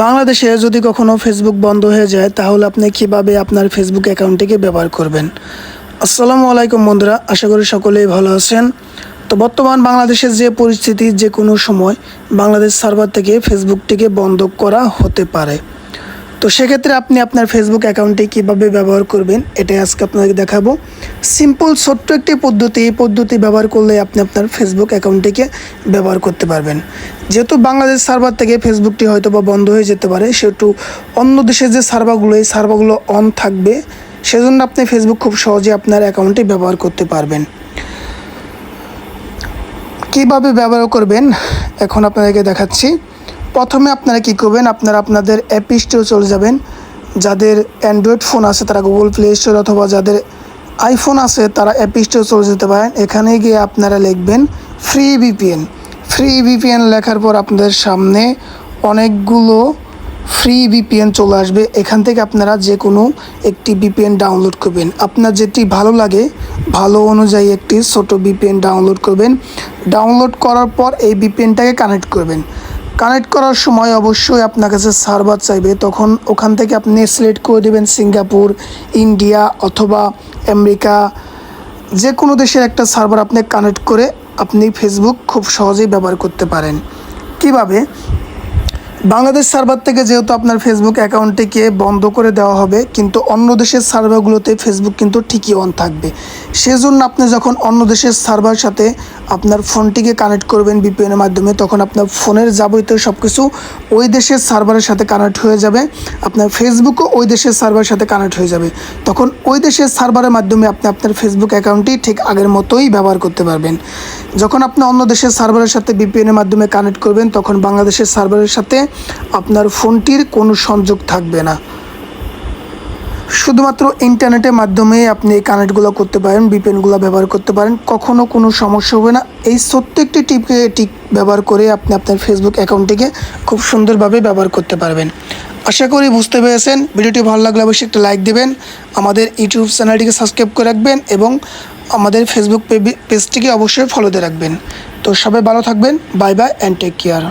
বাংলাদেশে যদি কখনো ফেসবুক বন্ধ হয়ে যায় তাহলে আপনি কিভাবে আপনার ফেসবুক অ্যাকাউন্টটিকে ব্যবহার করবেন। আসসালামু আলাইকুম বন্ধুরা, আশা করি সকলেই ভালো আছেন। তো বর্তমান বাংলাদেশের যে পরিস্থিতি, যে কোনো সময় বাংলাদেশ সার্ভার থেকে ফেসবুকটিকে বন্ধ করা হতে পারে। তো সেক্ষেত্রে আপনি আপনার ফেসবুক অ্যাকাউন্টটি কীভাবে ব্যবহার করবেন এটাই আজকে আপনাকে দেখাবো। সিম্পল ছোট্ট একটি পদ্ধতি, এই পদ্ধতি ব্যবহার করলে আপনি আপনার ফেসবুক অ্যাকাউন্টটিকে ব্যবহার করতে পারবেন। যেহেতু বাংলাদেশ সার্ভার থেকে ফেসবুকটি হয়তো বা বন্ধ হয়ে যেতে পারে, সেহেতু অন্য দেশের যে সার্ভারগুলো, এই সার্ভারগুলো অন থাকবে, সেজন্য আপনি ফেসবুক খুব সহজে আপনার অ্যাকাউন্টে ব্যবহার করতে পারবেন। কীভাবে ব্যবহার করবেন এখন আপনাদেরকে দেখাচ্ছি। প্রথমে আপনারা কী করবেন, আপনাদের অ্যাপ স্টোরে চলে যাবেন। যাদের অ্যান্ড্রয়েড ফোন আছে তারা গুগল প্লে স্টোর, অথবা যাদের আইফোন আছে তারা অ্যাপ স্টোরে চলে যেতে পারেন। এখানে গিয়ে আপনারা লিখবেন ফ্রি ভিপিএন। ফ্রি ভিপিএন লেখার পর আপনাদের সামনে অনেকগুলো ফ্রি ভিপিএন চলে আসবে। এখান থেকে আপনারা যে কোনো একটি ভিপিএন ডাউনলোড করবেন। আপনার যেটি ভালো লাগে, ভালো অনুযায়ী একটি ছোট ভিপিএন ডাউনলোড করবেন। ডাউনলোড করার পর এই ভিপিএনটাকে কানেক্ট করবেন। কানেক্ট করার সময় অবশ্যই আপনার কাছে সার্ভার চাইবে, তখন ওখান থেকে আপনি সিলেক্ট করে দেবেন সিঙ্গাপুর, ইন্ডিয়া অথবা আমেরিকা, যে কোনো দেশের একটা সার্ভার আপনি কানেক্ট করে আপনি ফেসবুক খুব সহজেই ব্যবহার করতে পারেন। কিভাবে? বাংলাদেশ সার্ভার থেকে যেহেতু আপনার ফেসবুক অ্যাকাউন্টটিকে বন্ধ করে দেওয়া হবে, কিন্তু অন্য দেশের সার্ভারগুলোতে ফেসবুক কিন্তু ঠিকই অন থাকবে। সেজন্য আপনি যখন অন্য দেশের সার্ভার সাথে আপনার ফোনটিকে কানেক্ট করবেন ভিপিএনের মাধ্যমে, তখন আপনার ফোনের যাবতীয় সব কিছু ওই দেশের সার্ভারের সাথে কানেক্ট হয়ে যাবে। আপনার ফেসবুকও ওই দেশের সার্ভারের সাথে কানেক্ট হয়ে যাবে। তখন ওই দেশের সার্ভারের মাধ্যমে আপনি আপনার ফেসবুক অ্যাকাউন্টটি ঠিক আগের মতোই ব্যবহার করতে পারবেন। যখন আপনি অন্য দেশের সার্ভারের সাথে ভিপিএনের মাধ্যমে কানেক্ট করবেন, তখন বাংলাদেশের সার্ভারের সাথে আপনার ফোনটির কোনো সংযোগ থাকবে না। শুধুমাত্র ইন্টারনেটের মাধ্যমে আপনি এই কানেক্টগুলো করতে পারেন, ভিপিএনগুলো ব্যবহার করতে পারেন, কখনও কোনো সমস্যা হবে না। এই ছোট্ট একটি টিপ ব্যবহার করে আপনি আপনার ফেসবুক অ্যাকাউন্টটিকে খুব সুন্দরভাবে ব্যবহার করতে পারবেন। আশা করি বুঝতে পেরেছেন। ভিডিওটি ভালো লাগলে অবশ্যই একটা লাইক দেবেন, আমাদের ইউটিউব চ্যানেলটিকে সাবস্ক্রাইব করে রাখবেন এবং আমাদের ফেসবুক পেজটিকে অবশ্যই ফলো দিয়ে রাখবেন। তো সবাই ভালো থাকবেন। Bye bye and take care.